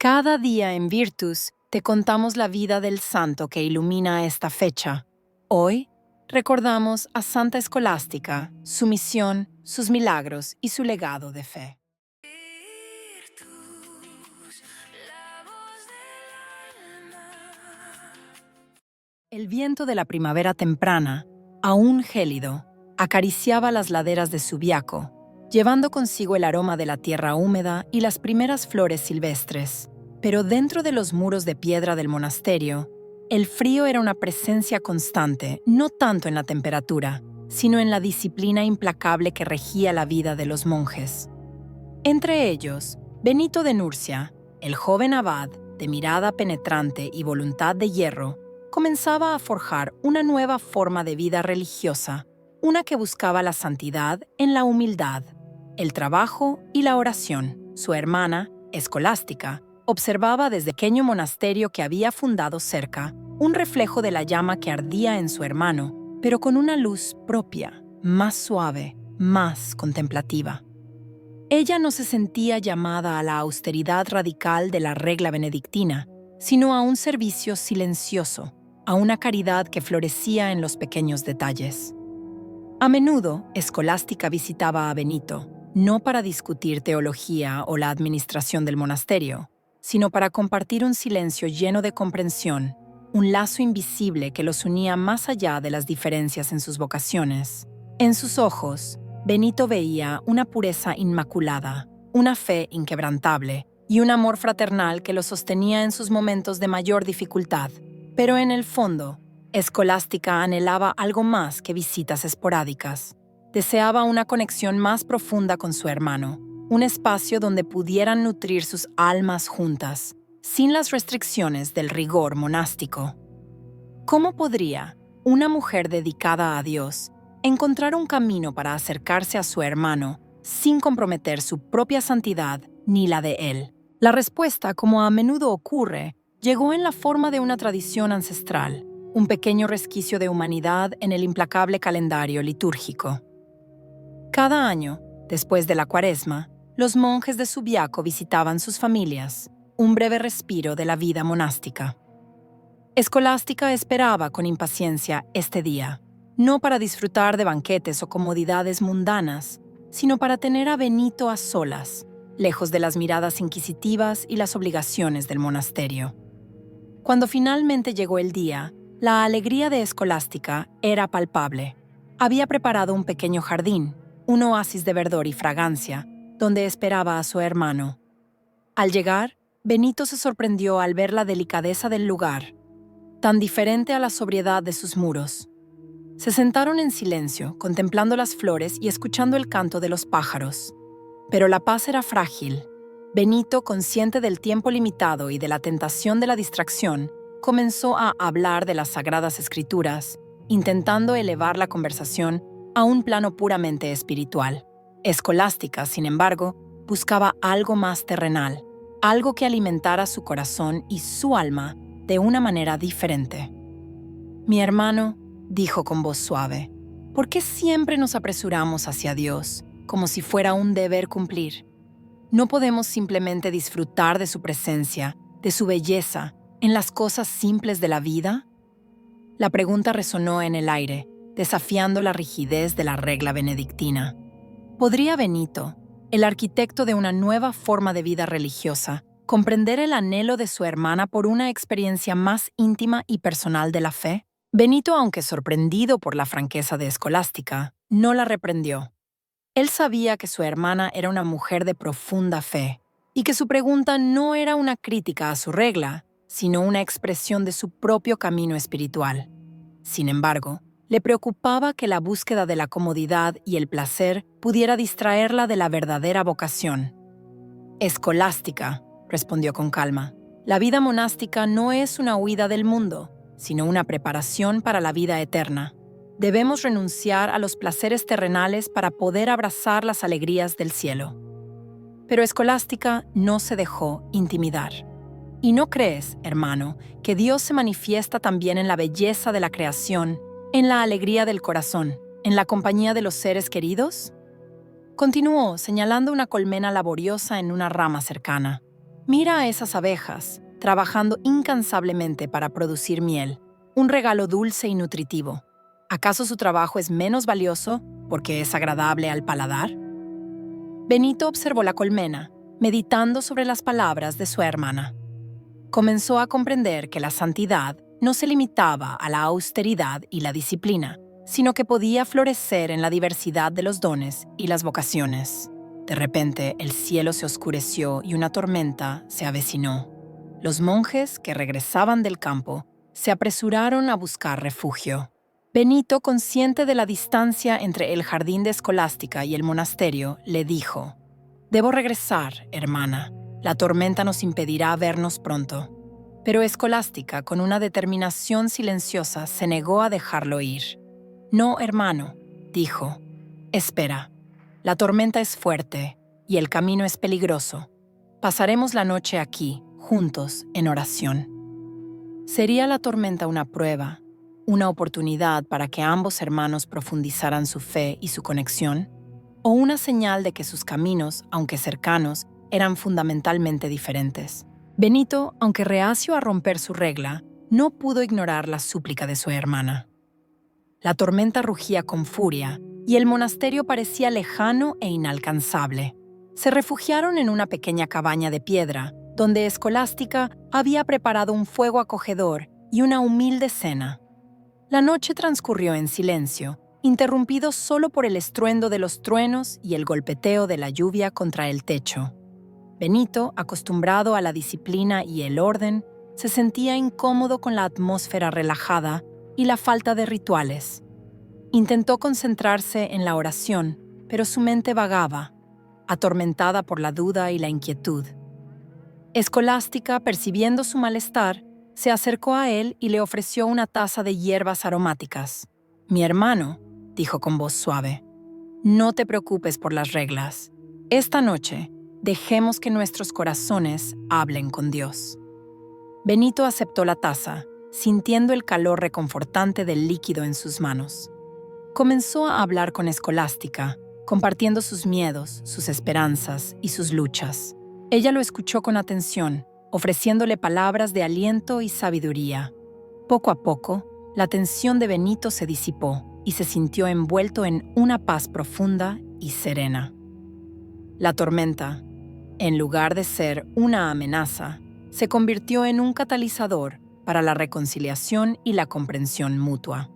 Cada día en Virtus te contamos la vida del santo que ilumina esta fecha. Hoy recordamos a Santa Escolástica, su misión, sus milagros y su legado de fe. El viento de la primavera temprana, aún gélido, acariciaba las laderas de Subiaco, llevando consigo el aroma de la tierra húmeda y las primeras flores silvestres. Pero dentro de los muros de piedra del monasterio, el frío era una presencia constante, no tanto en la temperatura, sino en la disciplina implacable que regía la vida de los monjes. Entre ellos, Benito de Nurcia, el joven abad, de mirada penetrante y voluntad de hierro, comenzaba a forjar una nueva forma de vida religiosa, una que buscaba la santidad en la humildad, el trabajo y la oración. Su hermana, Escolástica, observaba desde pequeño monasterio que había fundado cerca, un reflejo de la llama que ardía en su hermano, pero con una luz propia, más suave, más contemplativa. Ella no se sentía llamada a la austeridad radical de la regla benedictina, sino a un servicio silencioso, a una caridad que florecía en los pequeños detalles. A menudo, Escolástica visitaba a Benito, no para discutir teología o la administración del monasterio, sino para compartir un silencio lleno de comprensión, un lazo invisible que los unía más allá de las diferencias en sus vocaciones. En sus ojos, Benito veía una pureza inmaculada, una fe inquebrantable y un amor fraternal que lo sostenía en sus momentos de mayor dificultad. Pero en el fondo, Escolástica anhelaba algo más que visitas esporádicas. Deseaba una conexión más profunda con su hermano, un espacio donde pudieran nutrir sus almas juntas, sin las restricciones del rigor monástico. ¿Cómo podría una mujer dedicada a Dios encontrar un camino para acercarse a su hermano sin comprometer su propia santidad ni la de él? La respuesta, como a menudo ocurre, llegó en la forma de una tradición ancestral, un pequeño resquicio de humanidad en el implacable calendario litúrgico. Cada año, después de la Cuaresma, los monjes de Subiaco visitaban sus familias, un breve respiro de la vida monástica. Escolástica esperaba con impaciencia este día, no para disfrutar de banquetes o comodidades mundanas, sino para tener a Benito a solas, lejos de las miradas inquisitivas y las obligaciones del monasterio. Cuando finalmente llegó el día, la alegría de Escolástica era palpable. Había preparado un pequeño jardín, un oasis de verdor y fragancia, donde esperaba a su hermano. Al llegar, Benito se sorprendió al ver la delicadeza del lugar, tan diferente a la sobriedad de sus muros. Se sentaron en silencio, contemplando las flores y escuchando el canto de los pájaros. Pero la paz era frágil. Benito, consciente del tiempo limitado y de la tentación de la distracción, comenzó a hablar de las Sagradas Escrituras, intentando elevar la conversación a un plano puramente espiritual. Escolástica, sin embargo, buscaba algo más terrenal, algo que alimentara su corazón y su alma de una manera diferente. Mi hermano, dijo con voz suave, ¿por qué siempre nos apresuramos hacia Dios, como si fuera un deber cumplir? ¿No podemos simplemente disfrutar de su presencia, de su belleza, en las cosas simples de la vida? La pregunta resonó en el aire, desafiando la rigidez de la regla benedictina. ¿Podría Benito, el arquitecto de una nueva forma de vida religiosa, comprender el anhelo de su hermana por una experiencia más íntima y personal de la fe? Benito, aunque sorprendido por la franqueza de Escolástica, no la reprendió. Él sabía que su hermana era una mujer de profunda fe y que su pregunta no era una crítica a su regla, sino una expresión de su propio camino espiritual. Sin embargo, le preocupaba que la búsqueda de la comodidad y el placer pudiera distraerla de la verdadera vocación. Escolástica, respondió con calma, la vida monástica no es una huida del mundo, sino una preparación para la vida eterna. Debemos renunciar a los placeres terrenales para poder abrazar las alegrías del cielo. Pero Escolástica no se dejó intimidar. ¿Y no crees, hermano, que Dios se manifiesta también en la belleza de la creación, en la alegría del corazón, en la compañía de los seres queridos? Continuó, señalando una colmena laboriosa en una rama cercana. Mira a esas abejas, trabajando incansablemente para producir miel, un regalo dulce y nutritivo. ¿Acaso su trabajo es menos valioso porque es agradable al paladar? Benito observó la colmena, meditando sobre las palabras de su hermana. Comenzó a comprender que la santidad no se limitaba a la austeridad y la disciplina, sino que podía florecer en la diversidad de los dones y las vocaciones. De repente, el cielo se oscureció y una tormenta se avecinó. Los monjes, que regresaban del campo, se apresuraron a buscar refugio. Benito, consciente de la distancia entre el jardín de Escolástica y el monasterio, le dijo: «Debo regresar, hermana. La tormenta nos impedirá vernos pronto». Pero Escolástica, con una determinación silenciosa, se negó a dejarlo ir. «No, hermano», dijo. «Espera. La tormenta es fuerte y el camino es peligroso. Pasaremos la noche aquí, juntos, en oración». ¿Sería la tormenta una prueba, una oportunidad para que ambos hermanos profundizaran su fe y su conexión? ¿O una señal de que sus caminos, aunque cercanos, eran fundamentalmente diferentes? Benito, aunque reacio a romper su regla, no pudo ignorar la súplica de su hermana. La tormenta rugía con furia y el monasterio parecía lejano e inalcanzable. Se refugiaron en una pequeña cabaña de piedra, donde Escolástica había preparado un fuego acogedor y una humilde cena. La noche transcurrió en silencio, interrumpido solo por el estruendo de los truenos y el golpeteo de la lluvia contra el techo. Benito, acostumbrado a la disciplina y el orden, se sentía incómodo con la atmósfera relajada y la falta de rituales. Intentó concentrarse en la oración, pero su mente vagaba, atormentada por la duda y la inquietud. Escolástica, percibiendo su malestar, se acercó a él y le ofreció una taza de hierbas aromáticas. «Mi hermano», dijo con voz suave, «no te preocupes por las reglas. Esta noche, dejemos que nuestros corazones hablen con Dios». Benito aceptó la taza, sintiendo el calor reconfortante del líquido en sus manos. Comenzó a hablar con Escolástica, compartiendo sus miedos, sus esperanzas y sus luchas. Ella lo escuchó con atención, ofreciéndole palabras de aliento y sabiduría. Poco a poco, la tensión de Benito se disipó y se sintió envuelto en una paz profunda y serena. La tormenta, en lugar de ser una amenaza, se convirtió en un catalizador para la reconciliación y la comprensión mutua.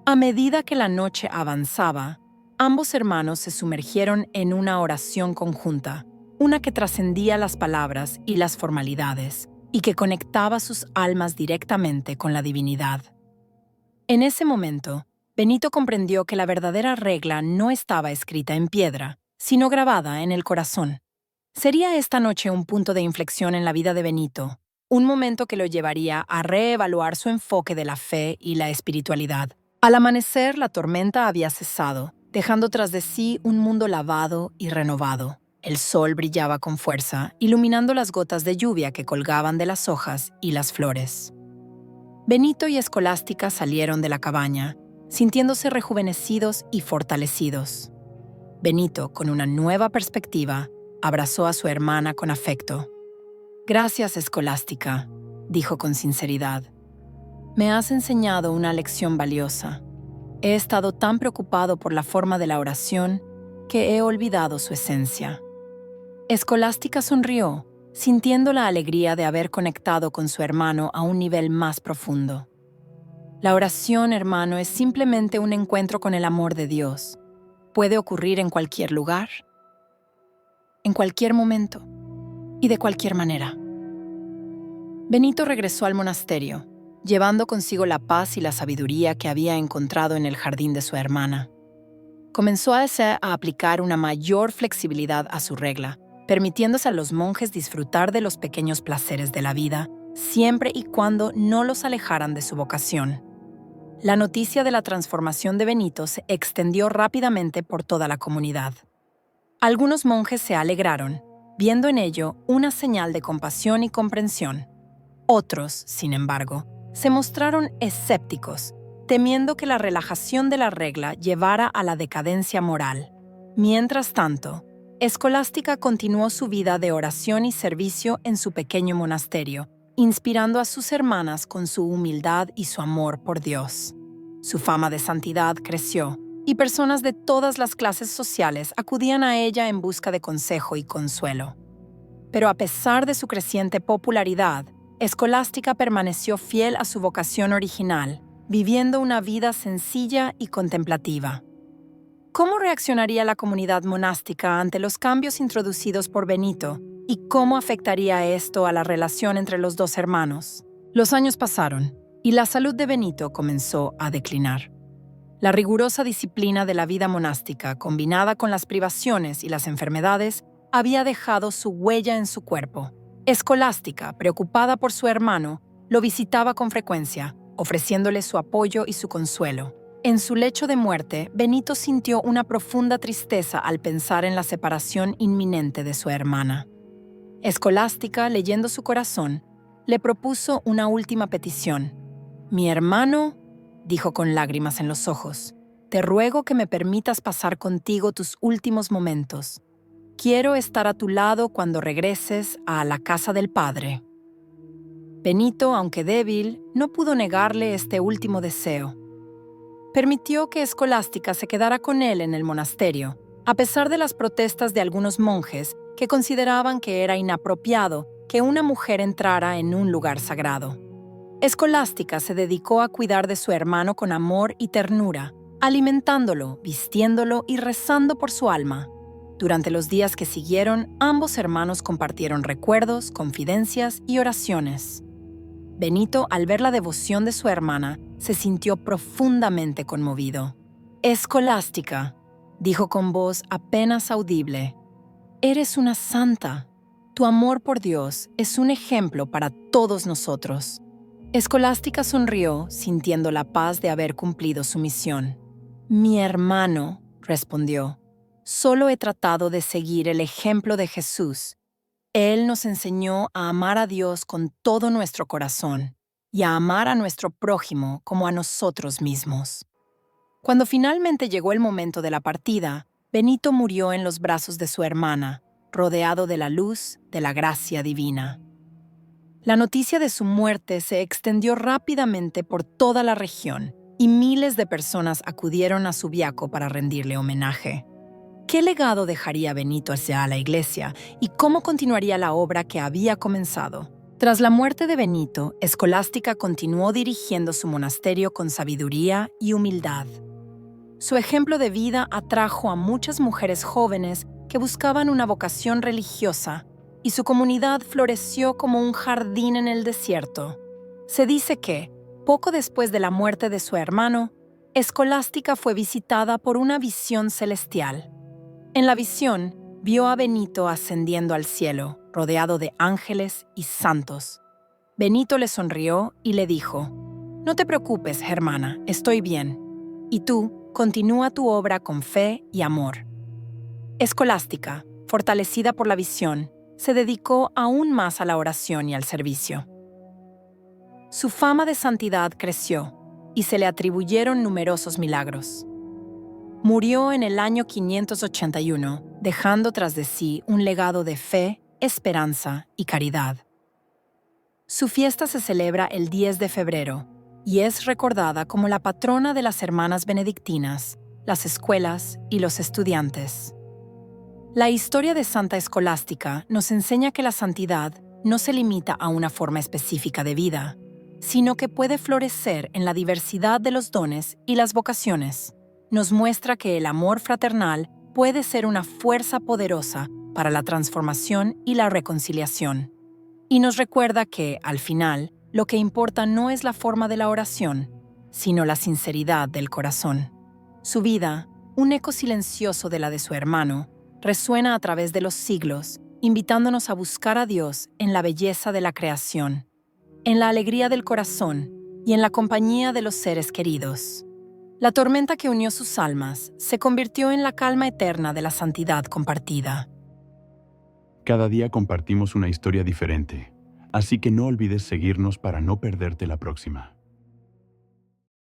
A medida que la noche avanzaba, ambos hermanos se sumergieron en una oración conjunta, una que trascendía las palabras y las formalidades, y que conectaba sus almas directamente con la divinidad. En ese momento, Benito comprendió que la verdadera regla no estaba escrita en piedra, sino grabada en el corazón. Sería esta noche un punto de inflexión en la vida de Benito, un momento que lo llevaría a reevaluar su enfoque de la fe y la espiritualidad. Al amanecer, la tormenta había cesado, dejando tras de sí un mundo lavado y renovado. El sol brillaba con fuerza, iluminando las gotas de lluvia que colgaban de las hojas y las flores. Benito y Escolástica salieron de la cabaña, sintiéndose rejuvenecidos y fortalecidos. Benito, con una nueva perspectiva, abrazó a su hermana con afecto. «Gracias, Escolástica», dijo con sinceridad. «Me has enseñado una lección valiosa. He estado tan preocupado por la forma de la oración que he olvidado su esencia». Escolástica sonrió, sintiendo la alegría de haber conectado con su hermano a un nivel más profundo. La oración, hermano, es simplemente un encuentro con el amor de Dios. Puede ocurrir en cualquier lugar, en cualquier momento y de cualquier manera. Benito regresó al monasterio, llevando consigo la paz y la sabiduría que había encontrado en el jardín de su hermana. Comenzó a aplicar una mayor flexibilidad a su regla, permitiéndose a los monjes disfrutar de los pequeños placeres de la vida, siempre y cuando no los alejaran de su vocación. La noticia de la transformación de Benito se extendió rápidamente por toda la comunidad. Algunos monjes se alegraron, viendo en ello una señal de compasión y comprensión. Otros, sin embargo, se mostraron escépticos, temiendo que la relajación de la regla llevara a la decadencia moral. Mientras tanto, Escolástica continuó su vida de oración y servicio en su pequeño monasterio, inspirando a sus hermanas con su humildad y su amor por Dios. Su fama de santidad creció, y personas de todas las clases sociales acudían a ella en busca de consejo y consuelo. Pero a pesar de su creciente popularidad, Escolástica permaneció fiel a su vocación original, viviendo una vida sencilla y contemplativa. ¿Cómo reaccionaría la comunidad monástica ante los cambios introducidos por Benito y cómo afectaría esto a la relación entre los dos hermanos? Los años pasaron y la salud de Benito comenzó a declinar. La rigurosa disciplina de la vida monástica, combinada con las privaciones y las enfermedades, había dejado su huella en su cuerpo. Escolástica, preocupada por su hermano, lo visitaba con frecuencia, ofreciéndole su apoyo y su consuelo. En su lecho de muerte, Benito sintió una profunda tristeza al pensar en la separación inminente de su hermana. Escolástica, leyendo su corazón, le propuso una última petición. «Mi hermano», dijo con lágrimas en los ojos, «te ruego que me permitas pasar contigo tus últimos momentos. Quiero estar a tu lado cuando regreses a la casa del Padre». Benito, aunque débil, no pudo negarle este último deseo. Permitió que Escolástica se quedara con él en el monasterio, a pesar de las protestas de algunos monjes que consideraban que era inapropiado que una mujer entrara en un lugar sagrado. Escolástica se dedicó a cuidar de su hermano con amor y ternura, alimentándolo, vistiéndolo y rezando por su alma. Durante los días que siguieron, ambos hermanos compartieron recuerdos, confidencias y oraciones. Benito, al ver la devoción de su hermana, se sintió profundamente conmovido. «Escolástica», dijo con voz apenas audible, «eres una santa. Tu amor por Dios es un ejemplo para todos nosotros». Escolástica sonrió, sintiendo la paz de haber cumplido su misión. «Mi hermano», respondió, «solo he tratado de seguir el ejemplo de Jesús. Él nos enseñó a amar a Dios con todo nuestro corazón y a amar a nuestro prójimo como a nosotros mismos». Cuando finalmente llegó el momento de la partida, Benito murió en los brazos de su hermana, rodeado de la luz de la gracia divina. La noticia de su muerte se extendió rápidamente por toda la región y miles de personas acudieron a Subiaco para rendirle homenaje. ¿Qué legado dejaría Benito hacia la iglesia y cómo continuaría la obra que había comenzado? Tras la muerte de Benito, Escolástica continuó dirigiendo su monasterio con sabiduría y humildad. Su ejemplo de vida atrajo a muchas mujeres jóvenes que buscaban una vocación religiosa, y su comunidad floreció como un jardín en el desierto. Se dice que, poco después de la muerte de su hermano, Escolástica fue visitada por una visión celestial. En la visión, vio a Benito ascendiendo al cielo, rodeado de ángeles y santos. Benito le sonrió y le dijo: «No te preocupes, hermana, estoy bien. Y tú, continúa tu obra con fe y amor». Escolástica, fortalecida por la visión, se dedicó aún más a la oración y al servicio. Su fama de santidad creció y se le atribuyeron numerosos milagros. Murió en el año 581, dejando tras de sí un legado de fe, esperanza y caridad. Su fiesta se celebra el 10 de febrero y es recordada como la patrona de las hermanas benedictinas, las escuelas y los estudiantes. La historia de Santa Escolástica nos enseña que la santidad no se limita a una forma específica de vida, sino que puede florecer en la diversidad de los dones y las vocaciones. Nos muestra que el amor fraternal puede ser una fuerza poderosa para la transformación y la reconciliación. Y nos recuerda que, al final, lo que importa no es la forma de la oración, sino la sinceridad del corazón. Su vida, un eco silencioso de la de su hermano, resuena a través de los siglos, invitándonos a buscar a Dios en la belleza de la creación, en la alegría del corazón y en la compañía de los seres queridos. La tormenta que unió sus almas se convirtió en la calma eterna de la santidad compartida. Cada día compartimos una historia diferente, así que no olvides seguirnos para no perderte la próxima.